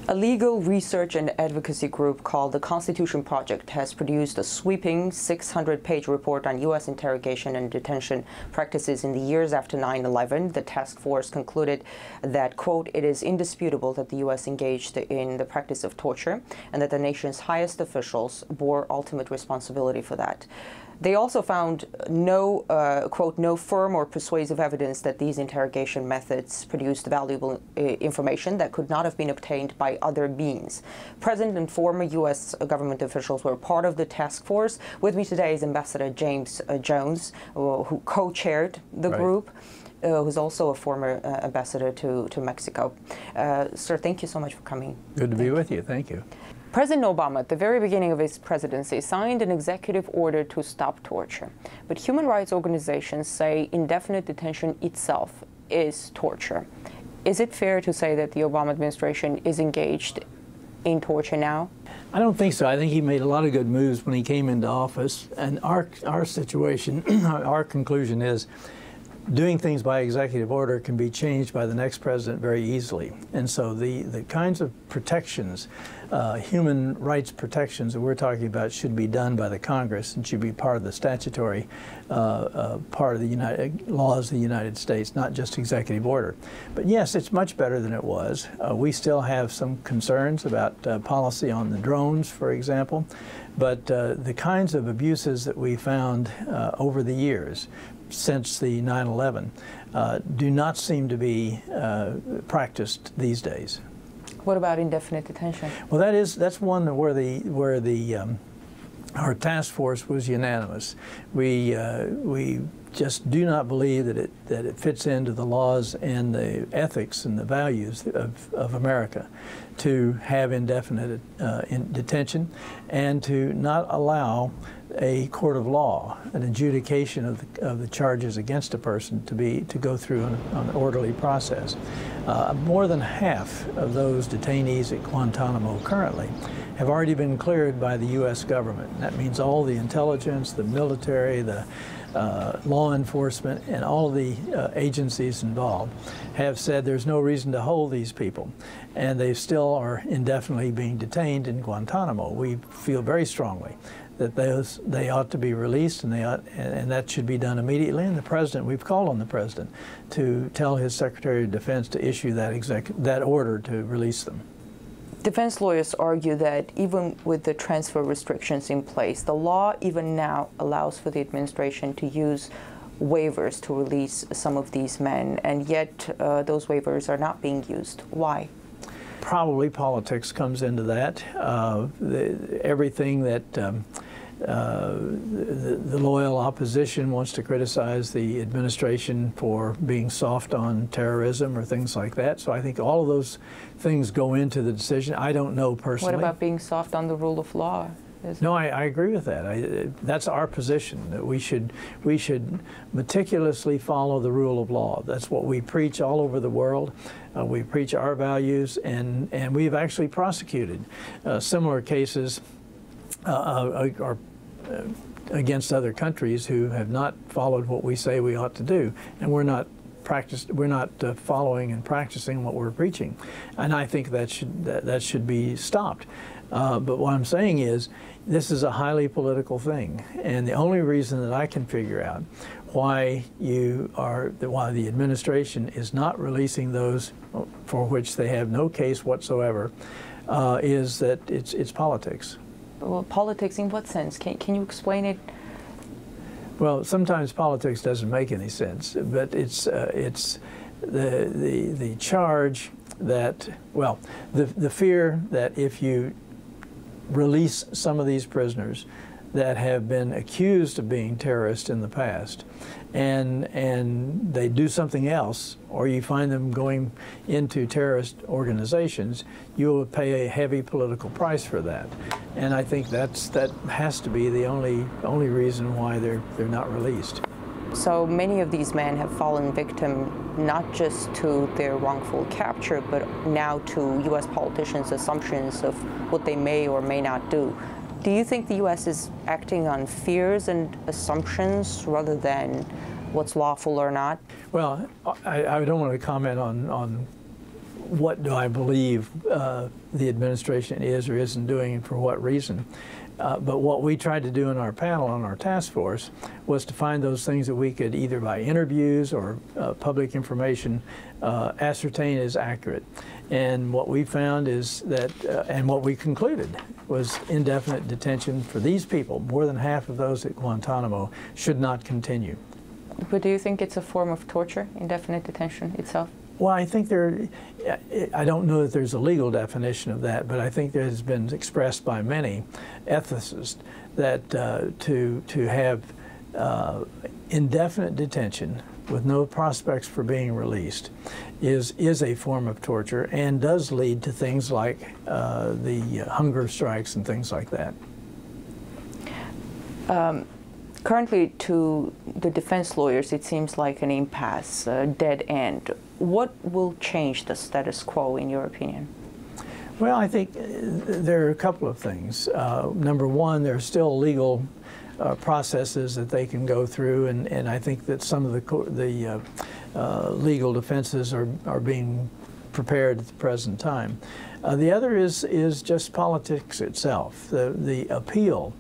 A legal research and advocacy group called the Constitution Project has produced a sweeping 600-page report on U.S. interrogation and detention practices in the years after 9/11. The task force concluded that, quote, it is indisputable that the U.S. engaged in the practice of torture and that the nation's highest officials bore ultimate responsibility for that. They also found no, quote, no firm or persuasive evidence that these interrogation methods produced valuable information that could not have been obtained by other means. Present and former U.S. government officials were part of the task force. With me today is Ambassador James Jones, who co-chaired the group. Who's also a former ambassador to Mexico. Sir, thank you so much for coming. Good to be with you. Thank you. President Obama, at the very beginning of his presidency, signed an executive order to stop torture. But human rights organizations say indefinite detention itself is torture. Is it fair to say that the Obama administration is engaged in torture now? I don't think so. I think he made a lot of good moves when he came into office. And our situation, our conclusion is, doing things by executive order can be changed by the next president very easily. And so the kinds of protections, human rights protections that we're talking about should be done by the Congress and should be part of the statutory part of the laws of the United States, not just executive order. But yes, it's much better than it was. We still have some concerns about policy on the drones, for example. But the kinds of abuses that we found over the years, since the 9/11, do not seem to be practiced these days. What about indefinite detention? Well, that's one where our task force was unanimous. We just do not believe that it fits into the laws and the ethics and the values of America to have indefinite detention and to not allow a court of law, an adjudication of the charges against a person to go through an orderly process. More than half of those detainees at Guantanamo currently have already been cleared by the U.S. government. That means all the intelligence, the military, the law enforcement, and all of the agencies involved have said there's no reason to hold these people, and they still are indefinitely being detained in Guantanamo. We feel very strongly that they ought to be released, and that should be done immediately. And the president, we've called on the president to tell his Secretary of Defense to issue that order to release them. Defense lawyers argue that even with the transfer restrictions in place, the law even now allows for the administration to use waivers to release some of these men, and yet those waivers are not being used. Why? Probably politics comes into that. Everything that the loyal opposition wants to criticize the administration for being soft on terrorism or things like that. So I think all of those things go into the decision. I don't know personally. What about being soft on the rule of law? No, I agree with that. That's our position, that we should meticulously follow the rule of law. That's what we preach all over the world. We preach our values, and we've actually prosecuted similar cases against other countries who have not followed what we say we ought to do, and we're not following and practicing what we're preaching, and I think that should be stopped. But what I'm saying is, this is a highly political thing, and the only reason that I can figure out why the administration is not releasing those for which they have no case whatsoever is that it's politics. Well, politics in what sense? Can you explain it? Well, sometimes politics doesn't make any sense, but it's the charge that, well, the fear that if you release some of these prisoners that have been accused of being terrorists in the past, and they do something else, or you find them going into terrorist organizations, you will pay a heavy political price for that. And I think that has to be the only reason why they're not released. So many of these men have fallen victim not just to their wrongful capture, but now to U.S. politicians' assumptions of what they may or may not do. Do you think the U.S. is acting on fears and assumptions rather than what's lawful or not? Well, I don't want to comment on what do I believe the administration is or isn't doing and for what reason. But what we tried to do in our panel on our task force was to find those things that we could either by interviews or public information ascertain is accurate. And what we found is that, and what we concluded was indefinite detention for these people, more than half of those at Guantanamo, should not continue. But do you think it's a form of torture, indefinite detention itself? Well, I think I don't know that there's a legal definition of that, but I think there has been expressed by many ethicists that to have indefinite detention with no prospects for being released is a form of torture and does lead to things like the hunger strikes and things like that. Currently, to the defense lawyers, it seems like an impasse, a dead end. What will change the status quo, in your opinion? Well, I think there are a couple of things. Number one, there are still legal processes that they can go through, and I think that some of the legal defenses are being prepared at the present time. The other is just politics itself, the appeal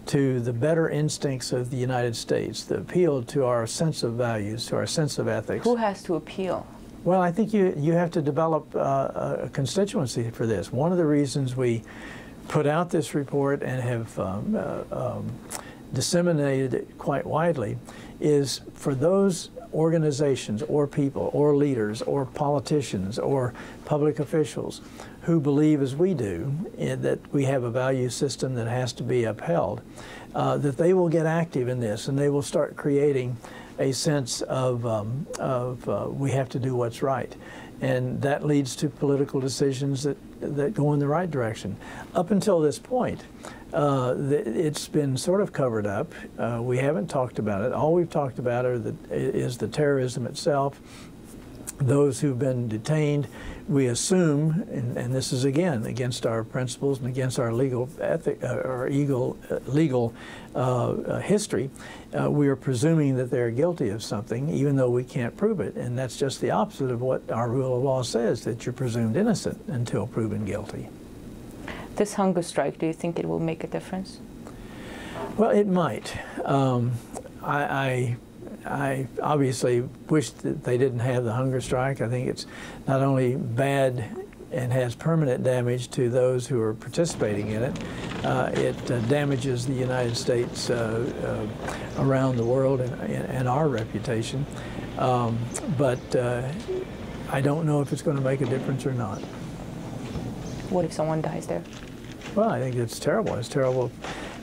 to the better instincts of the United States, the appeal to our sense of values, to our sense of ethics. Who has to appeal? Well, I think you have to develop a constituency for this. One of the reasons we put out this report and have disseminated it quite widely is for those organizations or people or leaders or politicians or public officials who believe, as we do, that we have a value system that has to be upheld, that they will get active in this and they will start creating a sense of we have to do what's right. And that leads to political decisions that go in the right direction. Up until this point, it's been sort of covered up. We haven't talked about it. All we've talked about is the terrorism itself, those who've been detained. We assume, and this is again against our principles and against our legal history, we are presuming that they're guilty of something, even though we can't prove it. And that's just the opposite of what our rule of law says, that you're presumed innocent until proven guilty. This hunger strike, do you think it will make a difference? Well, it might. I obviously wish that they didn't have the hunger strike. I think it's not only bad and has permanent damage to those who are participating in it, it damages the United States around the world and our reputation. But I don't know if it's going to make a difference or not. What if someone dies there? Well, I think it's terrible. It's terrible,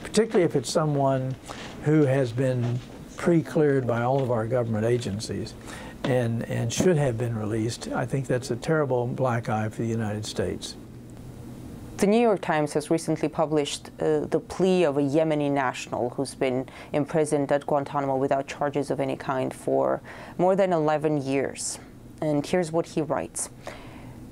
particularly if it's someone who has been pre-cleared by all of our government agencies and should have been released. I think that's a terrible black eye for the United States. The New York Times has recently published the plea of a Yemeni national who's been imprisoned at Guantanamo without charges of any kind for more than 11 years. And here's what he writes.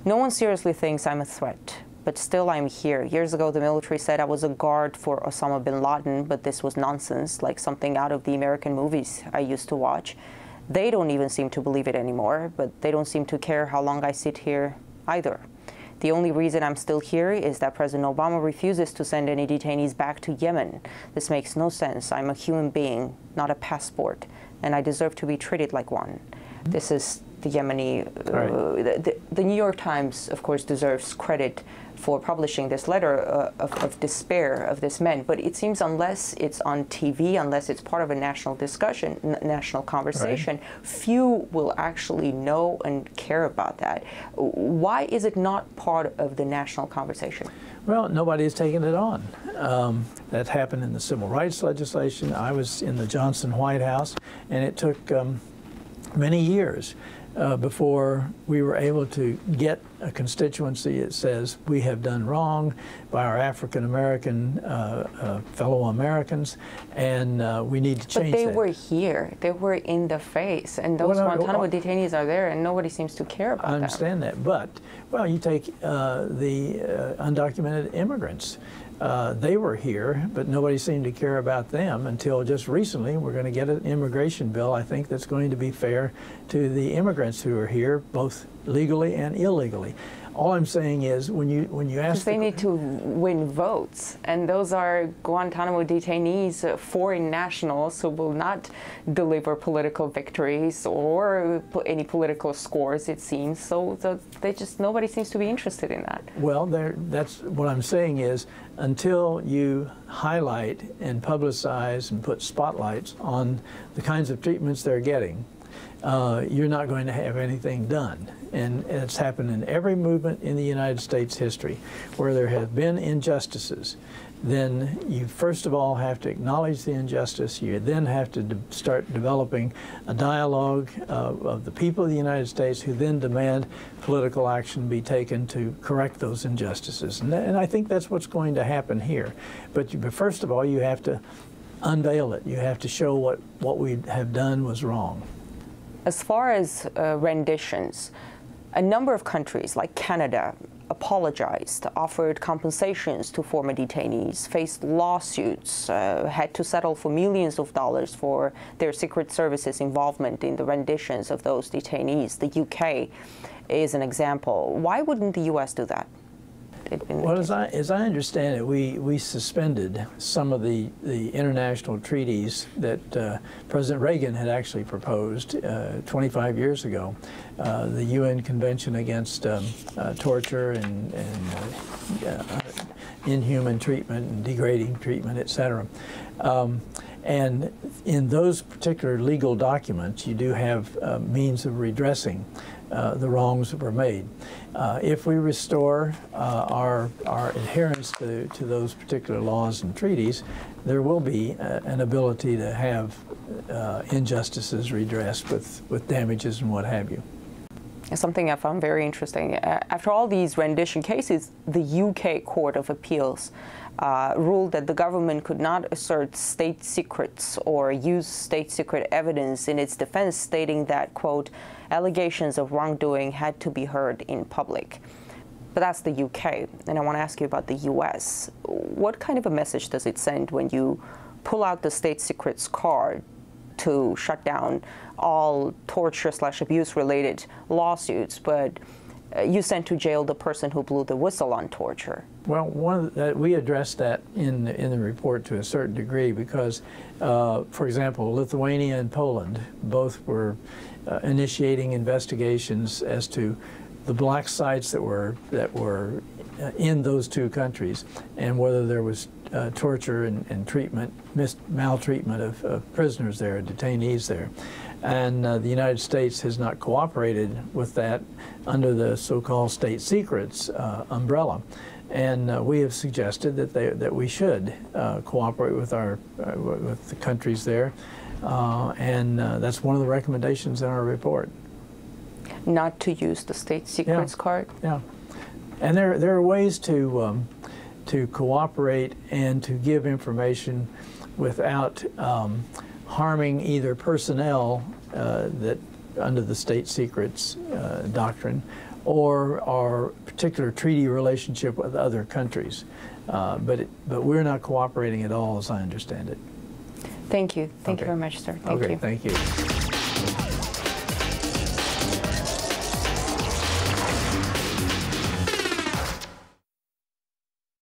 "No one seriously thinks I'm a threat, but still I'm here. Years ago, the military said I was a guard for Osama bin Laden, but this was nonsense, like something out of the American movies I used to watch. They don't even seem to believe it anymore, but they don't seem to care how long I sit here either. The only reason I'm still here is that President Obama refuses to send any detainees back to Yemen. This makes no sense. I'm a human being, not a passport, and I deserve to be treated like one." This is the Yemeni. The New York Times, of course, deserves credit for publishing this letter of despair of this man. But it seems unless it's on TV, unless it's part of a national discussion, national conversation, few will actually know and care about that. Why is it not part of the national conversation? Well, nobody has taken it on. That happened in the civil rights legislation. I was in the Johnson White House, and it took many years before we were able to get a constituency that says we have done wrong by our African-American fellow Americans, and we need to change that. But they were here. They were in the face, and those Guantanamo detainees are there, and nobody seems to care about that. I understand that, but, well, you take the undocumented immigrants. They were here, but nobody seemed to care about them until just recently. We're going to get an immigration bill, I think, that's going to be fair to the immigrants who are here, both legally and illegally. All I'm saying is, when you ask, they need to win votes, and those are Guantanamo detainees, foreign nationals who will not deliver political victories or any political scores, it seems. So nobody seems to be interested in that. Well, that's what I'm saying is, until you highlight and publicize and put spotlights on the kinds of treatments they're getting, you're not going to have anything done. And it's happened in every movement in the United States history where there have been injustices. Then you first of all have to acknowledge the injustice. You then have to start developing a dialogue of the people of the United States who then demand political action be taken to correct those injustices. And I think that's what's going to happen here. But first of all, you have to unveil it. You have to show what we have done was wrong. As far as renditions, a number of countries like Canada apologized, offered compensations to former detainees, faced lawsuits, had to settle for millions of dollars for their Secret Service's involvement in the renditions of those detainees. The UK is an example. Why wouldn't the US do that? Well, as I understand it, we suspended some of the international treaties that President Reagan had actually proposed 25 years ago. The UN Convention Against Torture and inhuman treatment and degrading treatment, etc. And in those particular legal documents, you do have means of redressing the wrongs that were made. If we restore our adherence to those particular laws and treaties, there will be an ability to have injustices redressed with damages and what have you. Something I found very interesting. After all these rendition cases, the UK Court of Appeals ruled that the government could not assert state secrets or use state secret evidence in its defense, stating that, quote, allegations of wrongdoing had to be heard in public. But that's the UK, and I want to ask you about the US. What kind of a message does it send when you pull out the state secrets card to shut down all torture/abuse related lawsuits, but you sent to jail the person who blew the whistle on torture? Well, we addressed that in the report to a certain degree because, for example, Lithuania and Poland both were initiating investigations as to the black sites that were in those two countries and whether there was torture and treatment, maltreatment of prisoners there, detainees there. And the United States has not cooperated with that under the so-called state secrets umbrella. And we have suggested that we should cooperate with with the countries there, and that's one of the recommendations in our report. Not to use the state secrets card? Yeah, and there are ways to cooperate and to give information without harming either personnel that under the state secrets doctrine or our particular treaty relationship with other countries. But we're not cooperating at all, as I understand it. Thank you. Thank you very much, sir. Thank you. Thank you.